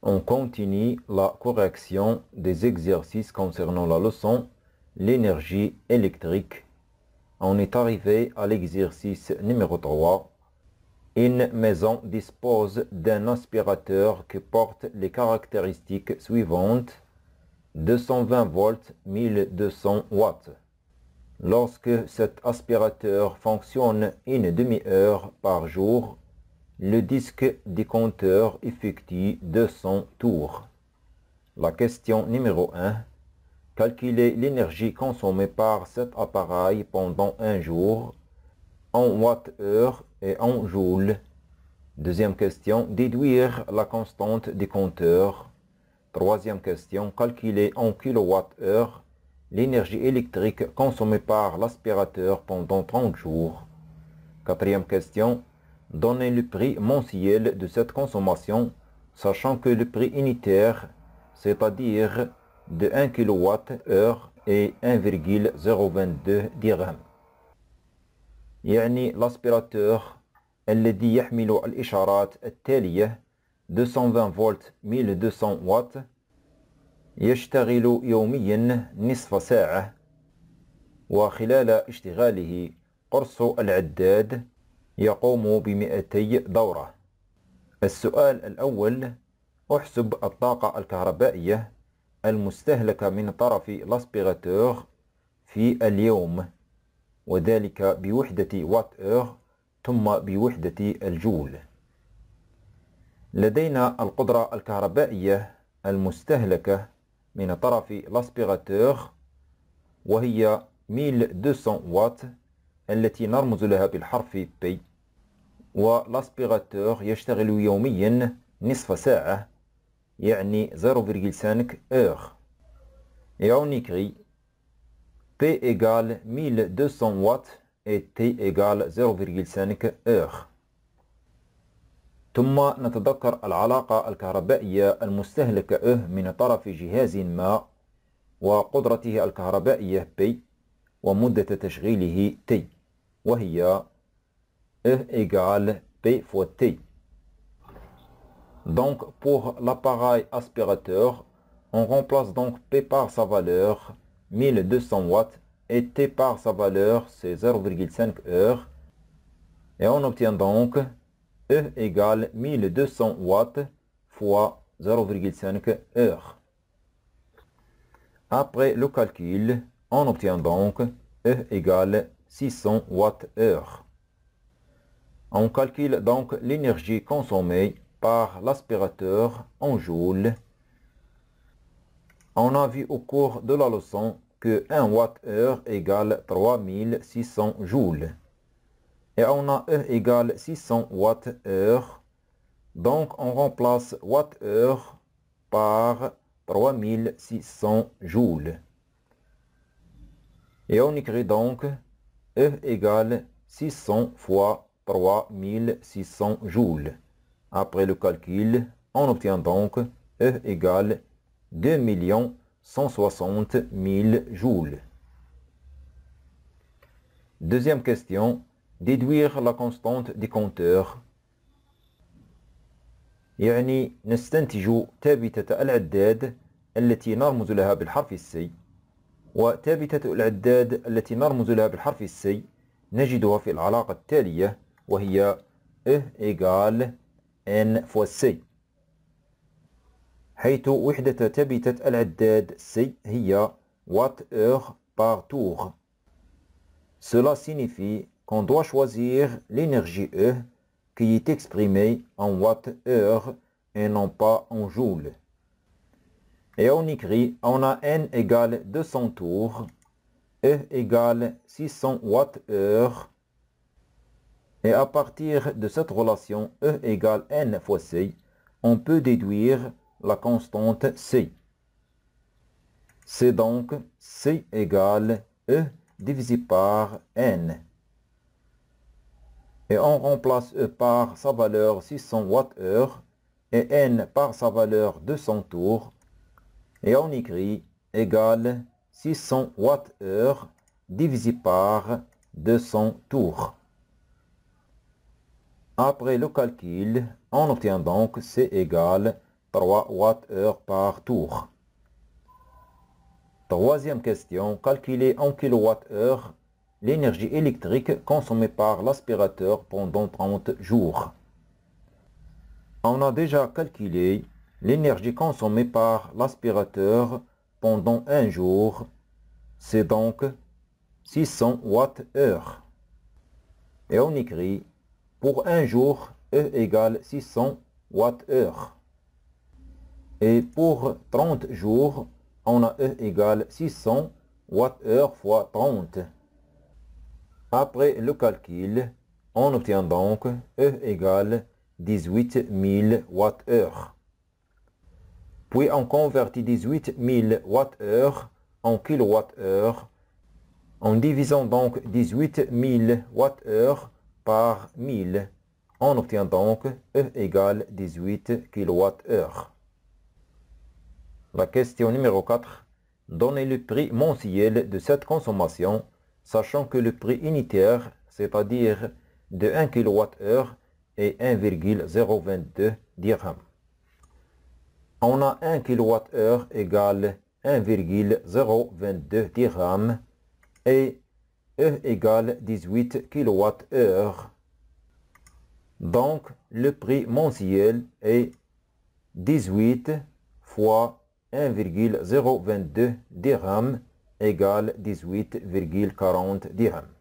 On continue la correction des exercices concernant la leçon l'énergie électrique. On est arrivé à l'exercice numéro 3. Une maison dispose d'un aspirateur qui porte les caractéristiques suivantes: 220 volts, 1200 watts. Lorsque cet aspirateur fonctionne une demi-heure par jour, le disque du compteur effectue 200 tours. La question numéro 1. Calculer l'énergie consommée par cet appareil pendant un jour en watts-heure et en joules. Deuxième question. Déduire la constante du compteur. Troisième question. Calculer en kilowatts-heure l'énergie électrique consommée par l'aspirateur pendant 30 jours. Quatrième question. Donner le prix mensuel de cette consommation, sachant que le prix unitaire, c'est-à-dire de 1 kWh est 1,022 dirhams. يعني l'aspirateur الذي يحمل الإشارات التالية 220 فولت 1200 واط يشتغل يوميا نصف ساعة، وخلال اشتغاله قرص العداد يقوم ب200 دورة. السؤال الأول: احسب الطاقة الكهربائية المستهلكة من طرف الاسبيراتور في اليوم، وذلك بوحدة وات-اور ثم بوحدة الجول. لدينا القدرة الكهربائية المستهلكة من طرف الاسبيراتور وهي 1200 واط التي نرمز لها بالحرف P، والاسبيراتور يشتغل يوميا نصف ساعة يعني 0,5 heure. Et on écrit P égale 1200 watts et T égale 0,5 heure. ثم نتذكر العلاقة الكهربائية المستهلكة من طرف جهاز ما وقدرته الكهربائية P ومدة تشغيله T، وهي E égale P fois T. Donc pour l'appareil aspirateur, on remplace donc P par sa valeur 1200 watts et T par sa valeur c'est 0,5 heure, et on obtient donc E égale 1200 watts fois 0,5 heure. Après le calcul, on obtient donc E égale 600 watts-heure. On calcule donc l'énergie consommée par l'aspirateur en joules. On a vu au cours de la leçon que 1 watt-heure égale 3600 joules. Et on a E égale 600 watt-heure. Donc on remplace watt-heure par 3600 joules. Et on écrit donc E égale 600 fois 3600 joules. Après le calcul, on obtient donc E égale 2 160 000 joules. Deuxième question. Déduire la constante du compteur. يعني نستنتج ثابتة العداد التي نرمز لها بالحرف السي، وثابتة العداد التي نرمز لها بالحرف السي نجدها في العلاقة التالية، وهي E égale N fois C، حيث وحدة ثابتة العداد C هي watt-heure par tour. Cela signifie qu'on doit choisir l'énergie E qui est exprimée en watt-heure et non pas en joules. Et on écrit, on a N égale 200 tours, E égale 600 watts-heure, et à partir de cette relation E égale N fois C, on peut déduire la constante C. C'est donc C égale E divisé par N. Et on remplace E par sa valeur 600 watts-heure et N par sa valeur 200 tours. Et on écrit égale 600 watts-heure divisé par 200 tours. Après le calcul, on obtient donc C égale 3 Wh par tour. Troisième question, calculer en kWh l'énergie électrique consommée par l'aspirateur pendant 30 jours. On a déjà calculé l'énergie consommée par l'aspirateur pendant un jour, c'est donc 600 Wh. Et on écrit pour un jour E égale 600 Wh. Et pour 30 jours, on a E égale 600 Wh fois 30. Après le calcul, on obtient donc E égale 18 000 Wh. Puis on convertit 18 000 Wh en kWh en divisant donc 18 000 Wh par 1000. On obtient donc E égale 18 kWh. La question numéro 4. Donnez le prix mensuel de cette consommation, sachant que le prix unitaire, c'est-à-dire de 1 kWh, est 1,022 dirhams. On a 1 kWh égale 1,022 dirhams et E égale 18 kWh. Donc, le prix mensuel est 18 fois 1,022 dirhams égale 18,40 dirhams.